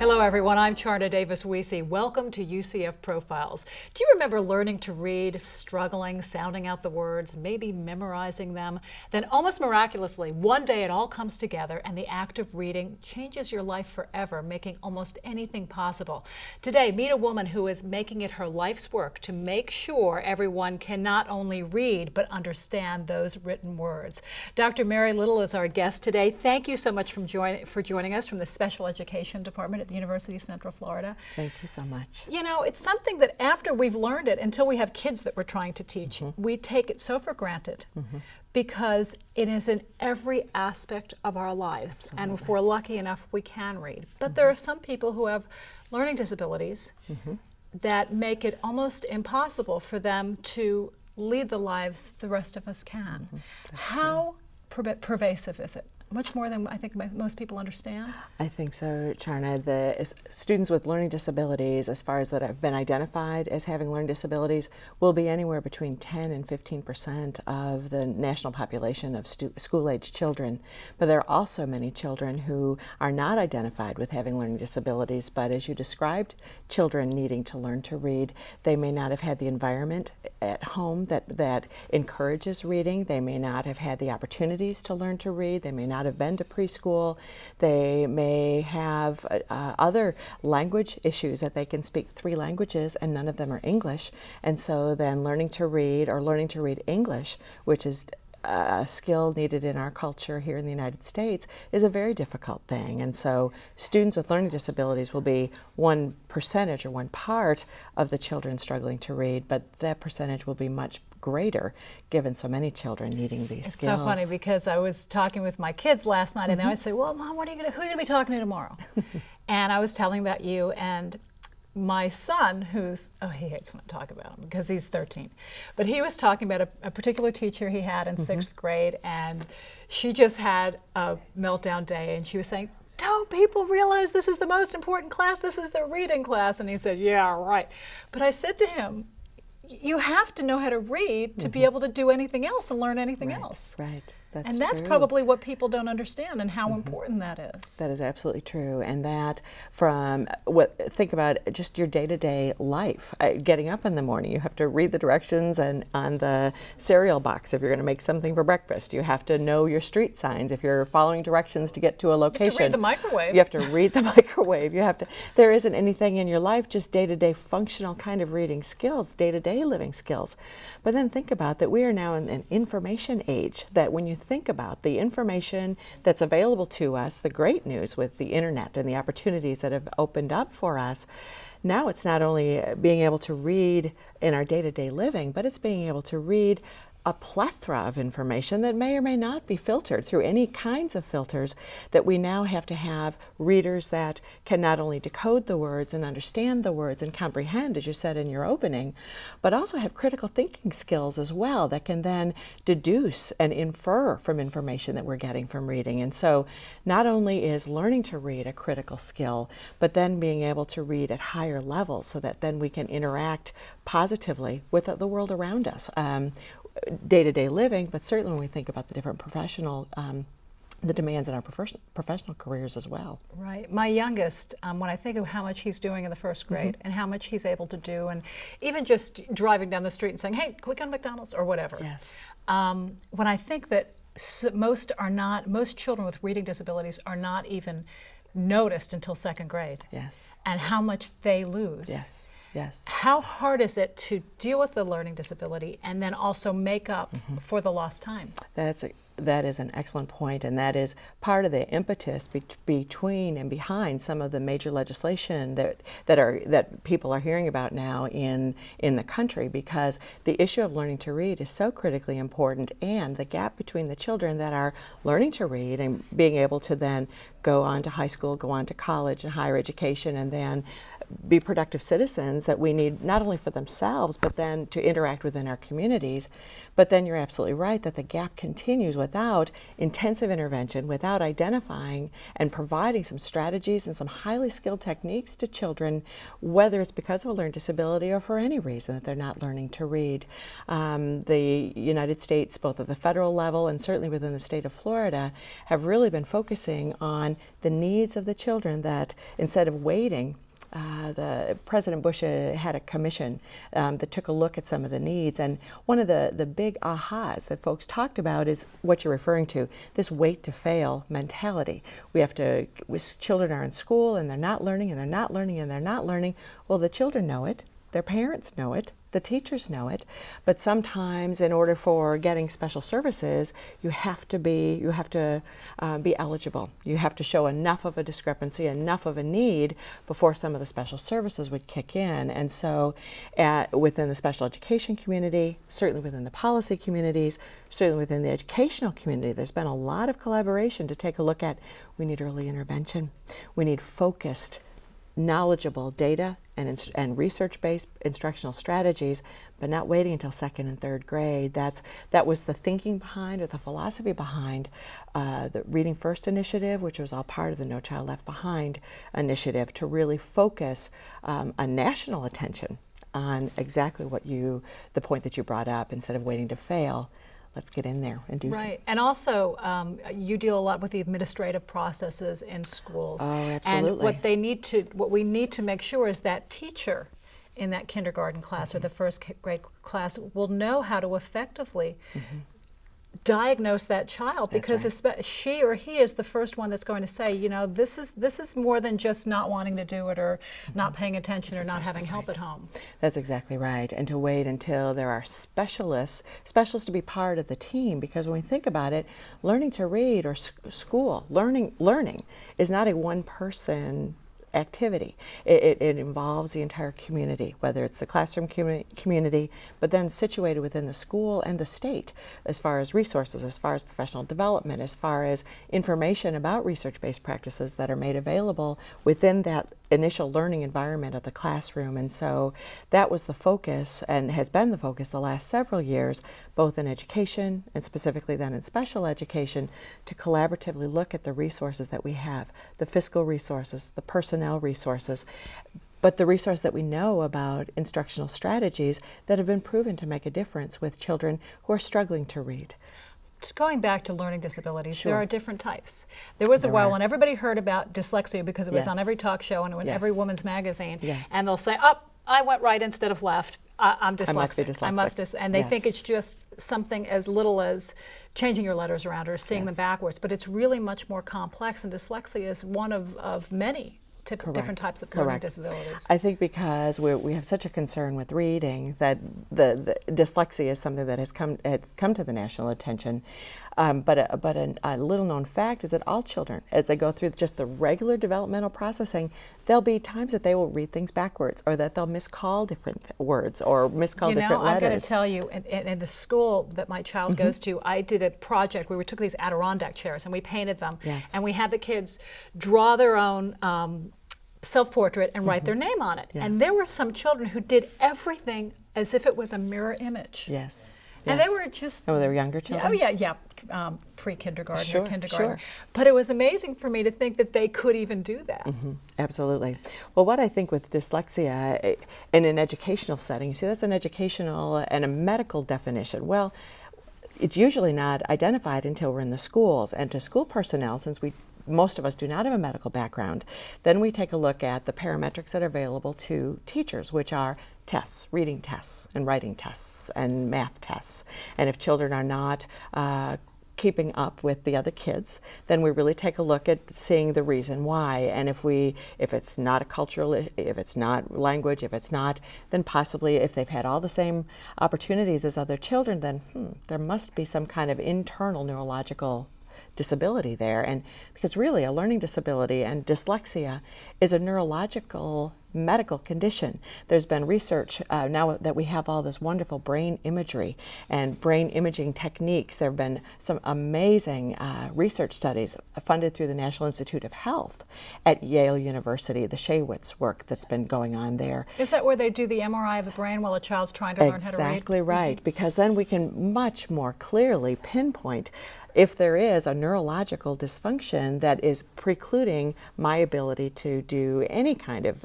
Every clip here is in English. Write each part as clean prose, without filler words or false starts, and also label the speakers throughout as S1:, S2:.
S1: Hello everyone, I'm Charna Davis-Wiese. Welcome to UCF Profiles. Do you remember learning to read, struggling, sounding out the words, maybe memorizing them? Then almost miraculously, one day it all comes together and the act of reading changes your life forever, making almost anything possible. Today, meet a woman who is making it her life's work to make sure everyone can not only read but understand those written words. Dr. Mary Little is our guest today. Thank you so much for joining us from the Special Education Department at the University of Central Florida.
S2: Thank you so much.
S1: You know, it's something that after we've learned it, until we have kids that we're trying to teach, we take it so for granted because it is in every aspect of our lives.
S2: Absolutely.
S1: And if we're lucky enough, we can read. But there are some people who have learning disabilities that make it almost impossible for them to lead the lives the rest of us can. How pervasive is it? Much more than I think most people understand? I
S2: think so, Charna. The students with learning disabilities, as far as that have been identified as having learning disabilities, will be anywhere between 10 and 15% of the national population of school-age children. But there are also many children who are not identified with having learning disabilities, but as you described, children needing to learn to read, they may not have had the environment at home that encourages reading. They may not have had the opportunities to learn to read. They may not have been to preschool. They may have other language issues, that they can speak 3 languages and none of them are English. And so then learning to read, or learning to read English, which is a skill needed in our culture here in the United States, is a very difficult thing. And so students with learning disabilities will be one percentage or one part of the children struggling to read, but that percentage will be much greater given so many children needing these skills.
S1: It's so funny because I was talking with my kids last night and they always say, well, Mom, who are you going to be talking to tomorrow? And I was telling about you, and my son, who's, he hates when I talk about him because he's 13, but he was talking about a particular teacher he had in 6th grade, and she just had a meltdown day, and she was saying, don't people realize this is the most important class? This is the reading class. And he said, yeah, right. But I said to him, you have to know how to read to be able to do anything else and learn anything else.
S2: Right.
S1: And that's
S2: true.
S1: Probably what people don't understand, and how important that is.
S2: That is absolutely true. And that think about just your day-to-day life. Getting up in the morning, you have to read the directions and on the cereal box if you're going to make something for breakfast. You have to know your street signs if you're following directions to get to a location.
S1: You have to read the microwave.
S2: You have to read the microwave. There isn't anything in your life, just day-to-day functional kind of reading skills, day-to-day living skills. But then think about that we are now in an information age, that when you think about the information that's available to us, the great news with the internet and the opportunities that have opened up for us, now it's not only being able to read in our day-to-day living, but it's being able to read a plethora of information that may or may not be filtered through any kinds of filters, that we now have to have readers that can not only decode the words and understand the words and comprehend, as you said in your opening, but also have critical thinking skills as well that can then deduce and infer from information that we're getting from reading. And so not only is learning to read a critical skill, but then being able to read at higher levels so that then we can interact positively with the world around us. Day-to-day living, but certainly when we think about the different professional, the demands in our professional careers as well.
S1: Right. My youngest, when I think of how much he's doing in the 1st grade and how much he's able to do, and even just driving down the street and saying, hey, can we go to McDonald's or whatever.
S2: Yes.
S1: When I think that most children with reading disabilities are not even noticed until 2nd grade.
S2: Yes. And
S1: how much they lose.
S2: Yes. Yes.
S1: How hard is it to deal with the learning disability and then also make up for the lost time?
S2: That is an excellent point, and that is part of the impetus between and behind some of the major legislation that people are hearing about now in the country, because the issue of learning to read is so critically important, and the gap between the children that are learning to read and being able to then go on to high school, go on to college and higher education, and then be productive citizens that we need not only for themselves, but then to interact within our communities. But then you're absolutely right that the gap continues without intensive intervention, without identifying and providing some strategies and some highly skilled techniques to children, whether it's because of a learning disability or for any reason that they're not learning to read. The United States, both at the federal level and certainly within the state of Florida, have really been focusing on the needs of the children, that instead of waiting, the President Bush had a commission that took a look at some of the needs, and one of the big ahas that folks talked about is what you're referring to, this wait to fail mentality. Children are in school and they're not learning and they're not learning and they're not learning. Well, the children know it, their parents know it, the teachers know it, but sometimes in order for getting special services, you have to be eligible. You have to show enough of a discrepancy, enough of a need before some of the special services would kick in. And so within the special education community, certainly within the policy communities, certainly within the educational community, there's been a lot of collaboration to take a look at, we need early intervention. We need focused, knowledgeable data and research-based instructional strategies, but not waiting until second and third grade. That was the thinking behind, or the philosophy behind the Reading First initiative, which was all part of the No Child Left Behind initiative, to really focus a national attention on exactly the point that you brought up. Instead of waiting to fail, let's get in there and do something.
S1: Right, and also you deal a lot with the administrative processes in schools.
S2: Oh, absolutely.
S1: And what we need to make sure is that teacher in that kindergarten class or the first grade class will know how to effectively diagnose that child, because she or he is the first one that's going to say, you know, this is more than just not wanting to do it or not paying attention or not having help at home.
S2: That's exactly right. And to wait until there are specialists to be part of the team, because when we think about it, learning to read or learning is not a one-person activity. It involves the entire community, whether it's the classroom community, but then situated within the school and the state, as far as resources, as far as professional development, as far as information about research-based practices that are made available within that initial learning environment of the classroom. And so that was the focus, and has been the focus the last several years, both in education and specifically then in special education, to collaboratively look at the resources that we have, the fiscal resources, the personnel resources, but the resource that we know about instructional strategies that have been proven to make a difference with children who are struggling to read.
S1: Just going back to learning disabilities, there are different types. There was a while when everybody heard about dyslexia because it was on every talk show and in every woman's magazine, and they'll say, oh, I went right instead of left. I'm dyslexic.
S2: I must be dyslexic.
S1: And they think it's just something as little as changing your letters around or seeing them backwards, but it's really much more complex, and dyslexia is one of many different types of learning disabilities.
S2: I think because we have such a concern with reading that the dyslexia is something that has come to the national attention. But a little known fact is that all children, as they go through just the regular developmental processing, there'll be times that they will read things backwards, or that they'll miscall different words or miscall different letters.
S1: I've got to tell you, in the school that my child goes to, I did a project where we took these Adirondack chairs and we painted them, and we had the kids draw their own self-portrait and write their name on it. And there were some children who did everything as if it was a mirror image.
S2: Yes.
S1: And they were just...
S2: Oh, they were younger children?
S1: Oh, yeah, pre-kindergarten or kindergarten. But it was amazing for me to think that they could even do that.
S2: Absolutely. Well, what I think with dyslexia in an educational setting, you see, that's an educational and a medical definition. Well, it's usually not identified until we're in the schools. And to school personnel, since most of us do not have a medical background, then we take a look at the parametrics that are available to teachers, which are tests, reading tests and writing tests and math tests. And if children are not keeping up with the other kids, then we really take a look at seeing the reason why. And if it's not a cultural, if it's not language, if it's not, then possibly if they've had all the same opportunities as other children, then there must be some kind of internal neurological disability there. And because really a learning disability and dyslexia is a neurological medical condition. There's been research now that we have all this wonderful brain imagery and brain imaging techniques. There have been some amazing research studies funded through the National Institute of Health at Yale University, the Shaywitz work that's been going on there.
S1: Is that where they do the MRI of the brain while a child's trying to learn how to read?
S2: Exactly right, because then we can much more clearly pinpoint if there is a neurological dysfunction that is precluding my ability to do any kind of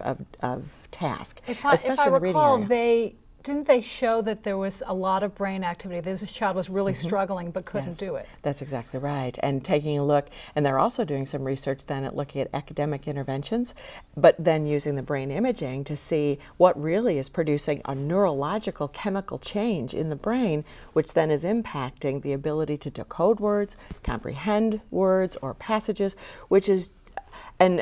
S2: task, especially
S1: if I
S2: in the reading
S1: recall,
S2: area.
S1: didn't they show that there was a lot of brain activity? This child was really struggling but couldn't do it.
S2: That's exactly right. And taking a look, and they're also doing some research then at looking at academic interventions, but then using the brain imaging to see what really is producing a neurological chemical change in the brain, which then is impacting the ability to decode words, comprehend words or passages, which is, and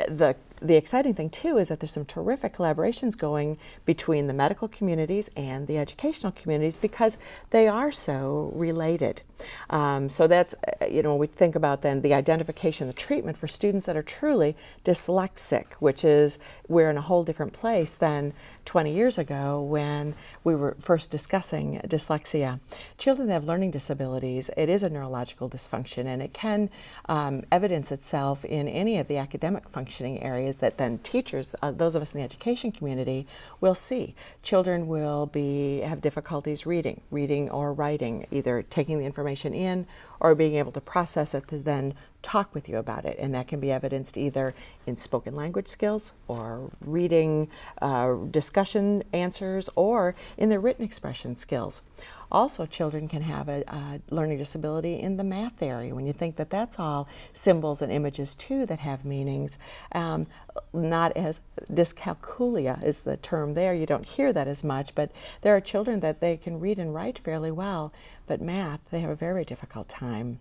S2: the exciting thing too is that there's some terrific collaborations going between the medical communities and the educational communities because they are so related. So that's, when we think about then the identification, the treatment for students that are truly dyslexic, which is we're in a whole different place than 20 years ago when we were first discussing dyslexia. Children that have learning disabilities, it is a neurological dysfunction, and it can evidence itself in any of the academic functioning areas that then teachers, those of us in the education community, will see. Children will have difficulties reading or writing, either taking the information in or being able to process it to then talk with you about it. And that can be evidenced either in spoken language skills or reading discussion answers or in their written expression skills. Also, children can have a learning disability in the math area. When you think that that's all symbols and images too that have meanings, not as dyscalculia is the term there. You don't hear that as much, but there are children that they can read and write fairly well, but math, they have a very difficult time.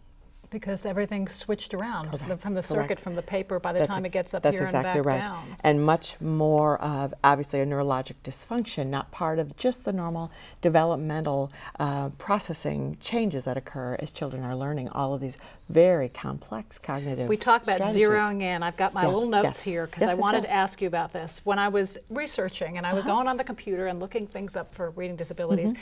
S1: Because everything's switched around from the circuit,
S2: Correct.
S1: from the paper by the time it gets up
S2: That's
S1: here
S2: exactly
S1: and back
S2: right.
S1: down.
S2: And much more of, obviously, a neurologic dysfunction, not part of just the normal developmental processing changes that occur as children are learning all of these very complex cognitive
S1: We talk about
S2: strategies.
S1: zeroing in. I've got my little notes here because I wanted to ask you about this. When I was researching and I was going on the computer and looking things up for reading disabilities,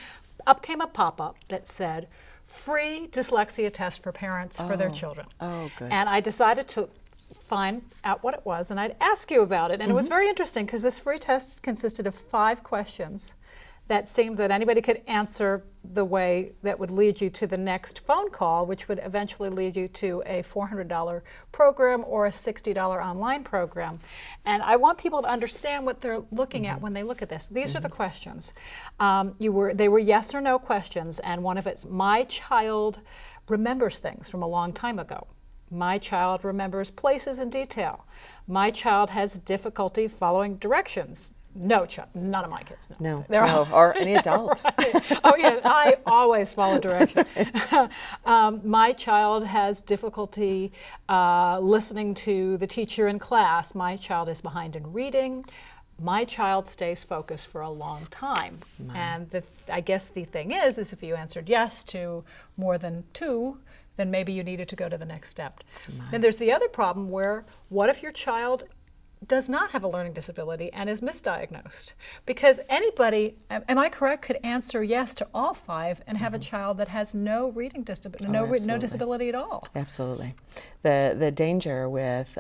S1: up came a pop-up that said, free dyslexia test for parents for their children.
S2: Oh, good.
S1: And I decided to find out what it was, and I'd ask you about it. And it was very interesting because this free test consisted of 5 questions that seemed that anybody could answer the way that would lead you to the next phone call, which would eventually lead you to a $400 program or a $60 online program. And I want people to understand what they're looking at when they look at this. These are the questions. They were yes or no questions, and one of it's, my child remembers things from a long time ago. My child remembers places in detail. My child has difficulty following directions. No, none of my kids know.
S2: No, or any adult.
S1: Right. Oh yeah, I always follow directions. My child has difficulty listening to the teacher in class. My child is behind in reading. My child stays focused for a long time. And I guess the thing is if you answered yes to more than 2, then maybe you needed to go to the next step. Then there's the other problem where, what if your child does not have a learning disability and is misdiagnosed? Because anybody, am I correct, could answer yes to all 5 and have a child that has no reading disability, no disability at all.
S2: Absolutely. The danger with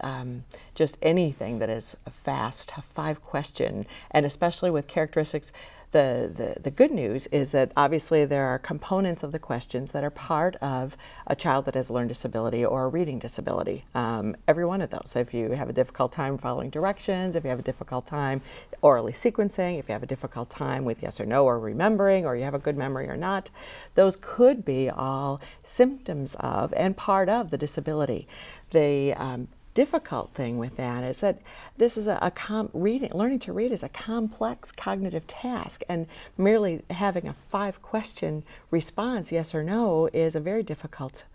S2: just anything that is a 5-question, and especially with characteristics, the good news is that obviously there are components of the questions that are part of a child that has a learning disability or a reading disability. Every one of those. If you have a difficult time following directions, if you have a difficult time orally sequencing, if you have a difficult time with yes or no or remembering, or you have a good memory or not, those could be all symptoms of and part of the disability. The difficult thing with that is that this is learning to read is a complex cognitive task, and merely having a 5-question response, yes or no, is a very difficult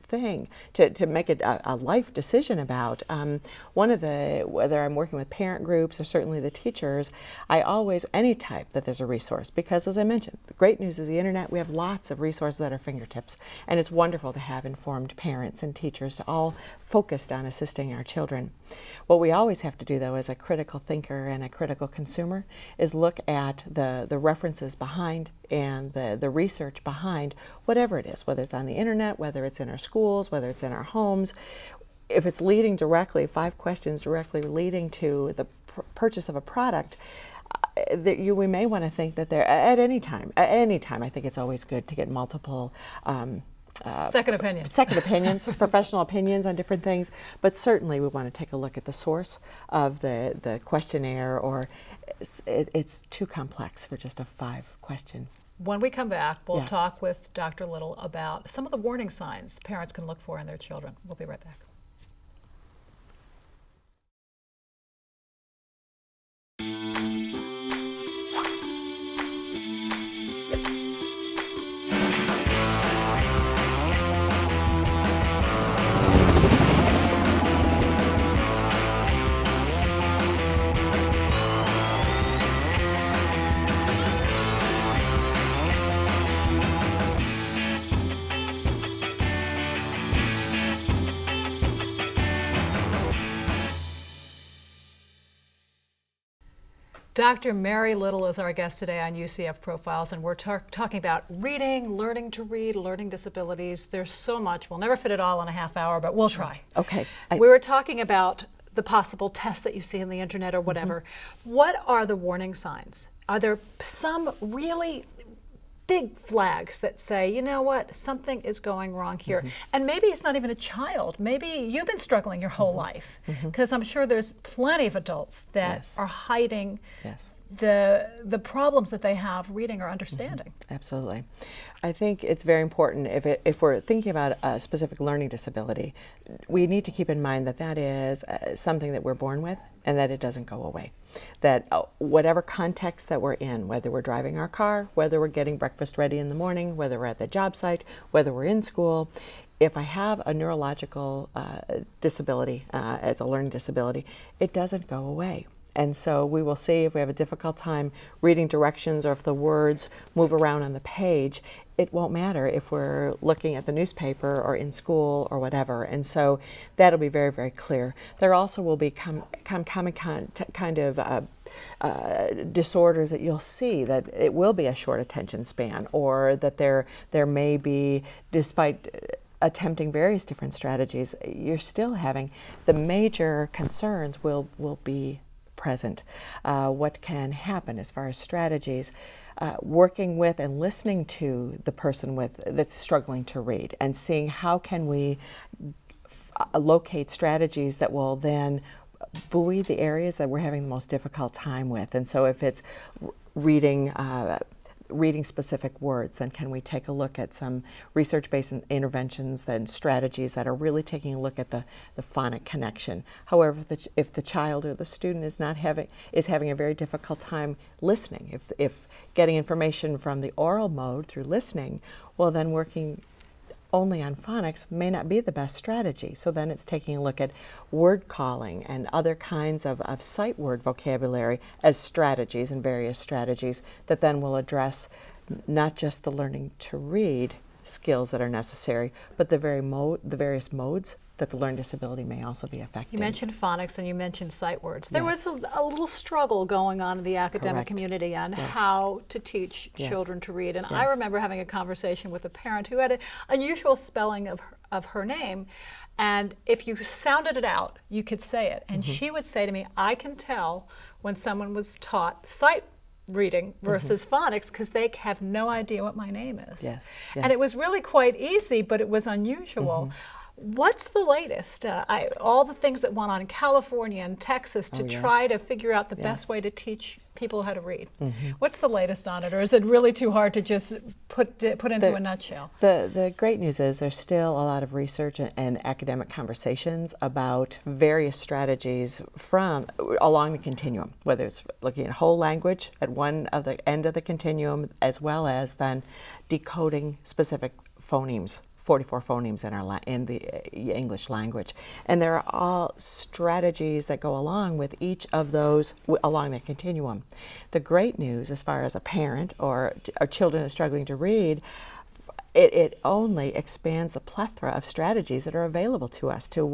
S2: thing to make it a life decision about. One of the, whether I'm working with parent groups or certainly the teachers, I always, any type that there's a resource, because as I mentioned, the great news is the internet, we have lots of resources at our fingertips, and it's wonderful to have informed parents and teachers to all focused on assisting our children. What we always have to do, though, as a critical thinker and a critical consumer, is look at the references behind and the research behind whatever it is, whether it's on the internet, whether it's in our schools, whether it's in our homes. If it's leading directly, 5 questions directly leading to the purchase of a product, we may want to think that they're at any time, I think it's always good to get multiple
S1: second opinions,
S2: professional opinions on different things, but certainly we want to take a look at the source of the questionnaire, or it's too complex for just a 5-question.
S1: When we come back, we'll
S2: Yes.
S1: talk with Dr. Little about some of the warning signs parents can look for in their children. We'll be right back. Dr. Mary Little is our guest today on UCF Profiles, and we're talking about reading, learning to read, learning disabilities. There's so much. We'll never fit it all in a half hour, but we'll try.
S2: Okay.
S1: We were talking about the possible tests that you see on the internet or whatever. What are the warning signs? Are there some really big flags that say, you know what, something is going wrong here? And maybe it's not even a child. Maybe you've been struggling your whole life, because I'm sure there's plenty of adults that
S2: Yes.
S1: are hiding
S2: Yes.
S1: the problems that they have reading or understanding.
S2: Absolutely. I think it's very important, if we're thinking about a specific learning disability, we need to keep in mind that that is something that we're born with and that it doesn't go away. That whatever context that we're in, whether we're driving our car, whether we're getting breakfast ready in the morning, whether we're at the job site, whether we're in school, if I have a neurological disability, as a learning disability, it doesn't go away. And so we will see if we have a difficult time reading directions, or if the words move around on the page, it won't matter if we're looking at the newspaper or in school or whatever. And so that'll be very, very clear. There also will be common kind of disorders that you'll see, that it will be a short attention span, or that there may be, despite attempting various different strategies, you're still having the major concerns will be present. What can happen as far as strategies, working with and listening to the person that's struggling to read, and seeing how can we locate strategies that will then buoy the areas that we're having the most difficult time with. And so if it's reading specific words, then can we take a look at some research-based interventions and strategies that are really taking a look at the phonic connection. However, if the child or the student is having a very difficult time listening, if getting information from the oral mode through listening, well, then working only on phonics may not be the best strategy. So then it's taking a look at word calling and other kinds of sight word vocabulary as strategies, and various strategies that then will address not just the learning to read skills that are necessary, but the various modes that the learning disability may also be affecting.
S1: You mentioned phonics and you mentioned sight words. There
S2: Yes.
S1: was a little struggle going on in the academic
S2: Correct.
S1: community on
S2: Yes.
S1: how to teach
S2: Yes.
S1: children to read. And
S2: Yes.
S1: I remember having a conversation with a parent who had an unusual spelling of her name. And if you sounded it out, you could say it. And she would say to me, I can tell when someone was taught sight reading versus phonics, because they have no idea what my name is.
S2: Yes.
S1: And
S2: Yes.
S1: it was really quite easy, but it was unusual. What's the latest? All the things that went on in California and Texas to try to figure out the best way to teach people how to read. What's the latest on it, or is it really too hard to just put into a nutshell?
S2: The great news is there's still a lot of research and academic conversations about various strategies along the continuum, whether it's looking at whole language at one of the end of the continuum, as well as then decoding specific phonemes 44 phonemes in in the English language, and there are all strategies that go along with each of those along the continuum. The great news, as far as a parent or children are struggling to read, it only expands the plethora of strategies that are available to us to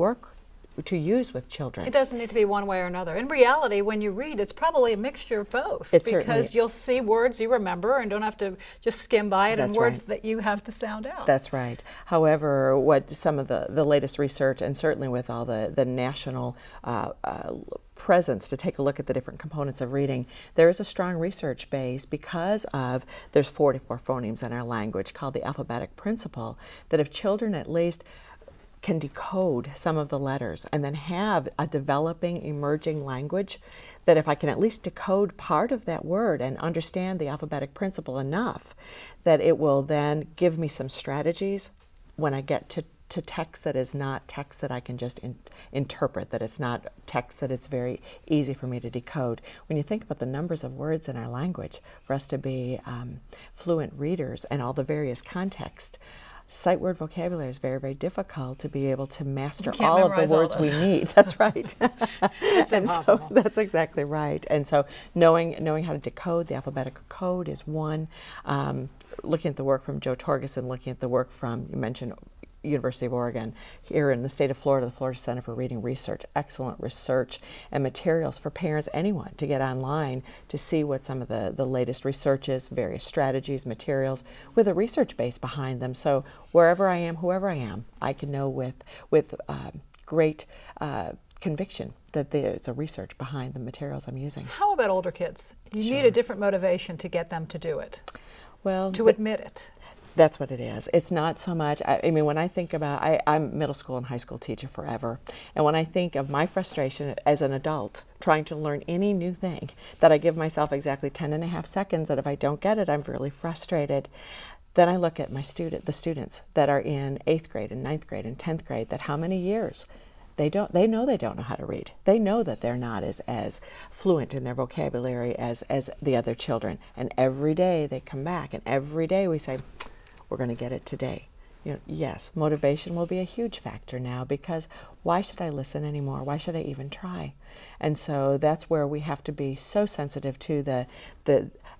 S2: use with children.
S1: It doesn't need to be one way or another. In reality, when you read, it's probably a mixture of both, because you'll see words you remember and don't have to just skim by it, and words that you have to sound out.
S2: That's right. However, what some of the latest research, and certainly with all the national presence to take a look at the different components of reading, there is a strong research base because of there's 44 phonemes in our language called the alphabetic principle, that if children at least can decode some of the letters and then have a developing, emerging language, that if I can at least decode part of that word and understand the alphabetic principle enough, that it will then give me some strategies when I get to text that is not text that I can just interpret, that it's not text that it's very easy for me to decode. When you think about the numbers of words in our language, for us to be fluent readers and all the various contexts, sight word vocabulary is very, very difficult to be able to master all of the words we need. That's right.
S1: It's impossible.
S2: So that's exactly right. And so knowing how to decode the alphabetic code is one. Looking at the work from Joe Torgerson, looking at the work from, you mentioned University of Oregon, here in the state of Florida, the Florida Center for Reading Research, excellent research and materials for parents, anyone, to get online to see what some of the latest research is, various strategies, materials, with a research base behind them. So wherever I am, whoever I am, I can know with great conviction that there's a research behind the materials I'm using.
S1: How about older kids? You need a different motivation to get them to do it,
S2: well,
S1: to admit it.
S2: That's what it is. It's not so much, I mean, when I think about, I'm a middle school and high school teacher forever, and when I think of my frustration as an adult trying to learn any new thing, that I give myself exactly 10.5 seconds, that if I don't get it, I'm really frustrated. Then I look at the students that are in 8th grade and 9th grade and 10th grade, that how many years? They know they don't know how to read. They know that they're not as fluent in their vocabulary as the other children. And every day they come back, and every day we say, we're going to get it today. Yes, motivation will be a huge factor now, because why should I listen anymore? Why should I even try? And so that's where we have to be so sensitive to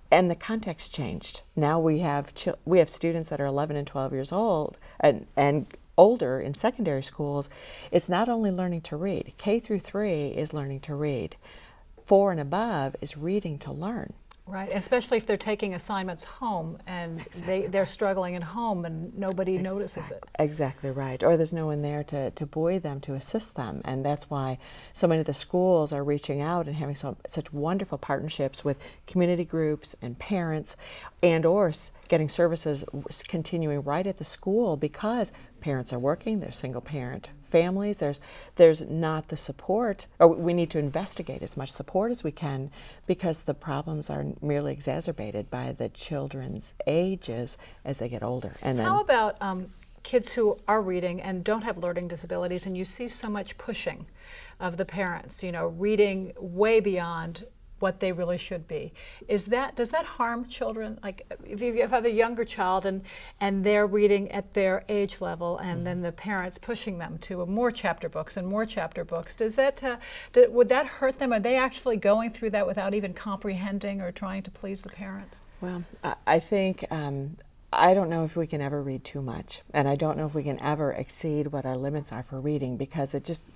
S2: and the context changed. Now we have students that are 11 and 12 years old and older in secondary schools. It's not only learning to read. K through 3 is learning to read. 4 and above is reading to learn.
S1: Right, especially if they're taking assignments home and they're struggling at home and nobody notices it.
S2: Exactly right. Or there's no one there to buoy them, to assist them. And that's why so many of the schools are reaching out and having such wonderful partnerships with community groups and parents, and or getting services continuing right at the school, because parents are working, there's single parent families, there's not the support, or we need to investigate as much support as we can, because the problems are merely exacerbated by the children's ages as they get older. And then,
S1: how about kids who are reading and don't have learning disabilities, and you see so much pushing of the parents, reading way beyond what they really should be? Does that harm children? Like if you have a younger child and they're reading at their age level, and then the parents pushing them to more chapter books and more chapter books, would that hurt them? Are they actually going through that without even comprehending or trying to please the parents?
S2: Well, I think I don't know if we can ever read too much, and I don't know if we can ever exceed what our limits are for reading, because it just,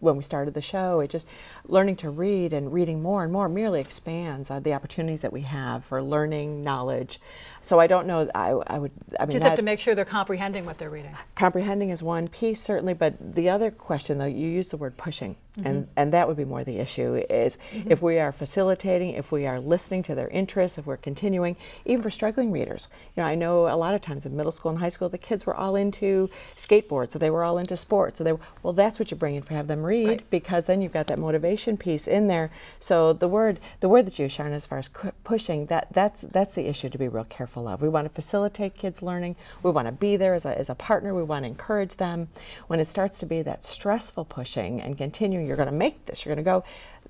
S2: when we started the show, it just, learning to read and reading more and more merely expands the opportunities that we have for learning, knowledge. So I don't know, I mean,
S1: just have to make sure they're comprehending what they're reading.
S2: Comprehending is one piece, certainly, but the other question, though, you use the word pushing, and that would be more the issue, is if we are facilitating, if we are listening to their interests, if we're continuing, even for struggling readers. I know a lot of times in middle school and high school, the kids were all into skateboards, so they were all into sports. So well, that's what you bring in for have them read, right, because then you've got that motivation piece in there. So the word that you, Sharon, as far as pushing, that's the issue to be real careful of. We want to facilitate kids learning. We want to be there as a partner. We want to encourage them. When it starts to be that stressful pushing and continuing, you're going to make this, you're going to go,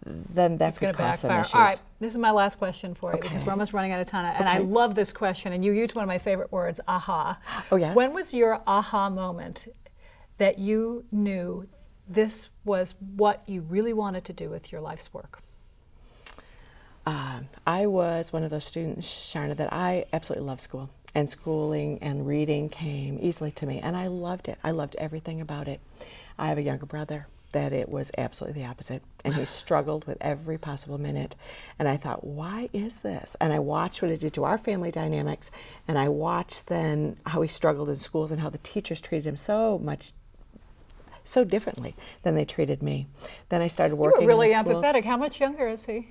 S2: then that
S1: It's going
S2: could
S1: to
S2: cause some
S1: backfire.
S2: issues.
S1: All right, this is my last question for you
S2: Okay.
S1: because we're almost running out of time. And I
S2: Okay.
S1: love this question, and you used one of my favorite words, aha.
S2: Oh, yes.
S1: When was your aha moment that you knew this was what you really wanted to do with your life's work?
S2: I was one of those students, Sharna, that I absolutely loved school. And schooling and reading came easily to me. And I loved it. I loved everything about it. I have a younger brother that it was absolutely the opposite. And he struggled with every possible minute. And I thought, why is this? And I watched what it did to our family dynamics. And I watched then how he struggled in schools and how the teachers treated him so differently than they treated me. Then I started working
S1: You were really
S2: in the schools.
S1: empathetic. How much younger is he?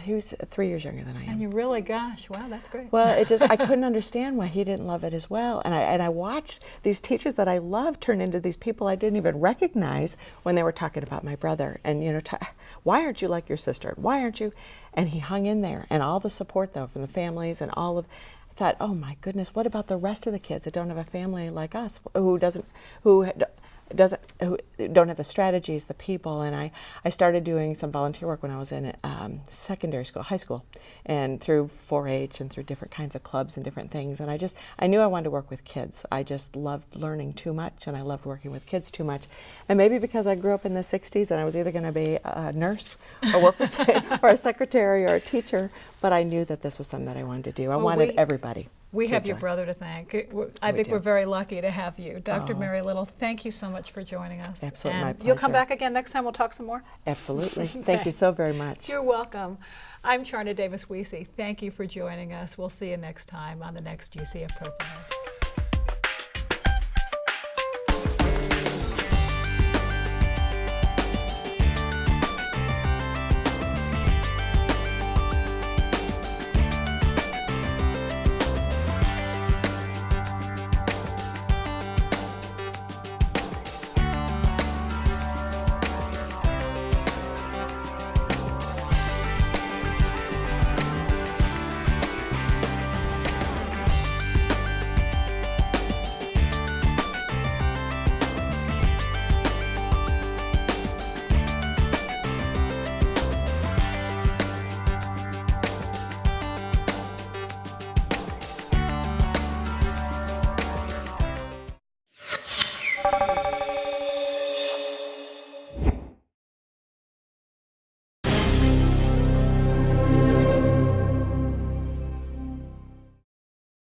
S2: He was 3 years younger than I am.
S1: And you really, gosh, wow, that's great.
S2: Well, I couldn't understand why he didn't love it as well. And I watched these teachers that I loved turn into these people I didn't even recognize when they were talking about my brother. And, why aren't you like your sister? Why aren't you? And he hung in there. And all the support, though, from the families and I thought, oh my goodness, what about the rest of the kids that don't have a family like us, who don't have the strategies, the people. And I started doing some volunteer work when I was in secondary school, high school, and through 4-H and through different kinds of clubs and different things. And I knew I wanted to work with kids. I just loved learning too much, and I loved working with kids too much. And maybe because I grew up in the 60s and I was either going to be a nurse or work with, or a secretary or a teacher, but I knew that this was something that I wanted to do. I wanted everybody.
S1: We
S2: to
S1: have your
S2: enjoy.
S1: brother to thank. I think
S2: do.
S1: we're very lucky to have you. Dr. Mary Little, thank you so much for joining us.
S2: Absolutely,
S1: and
S2: my
S1: you'll come
S2: pleasure.
S1: back again next time. We'll talk some more.
S2: Absolutely. Thank you so very much.
S1: You're welcome. I'm Charna Davis-Wiese. Thank you for joining us. We'll see you next time on the next UCF Profiles.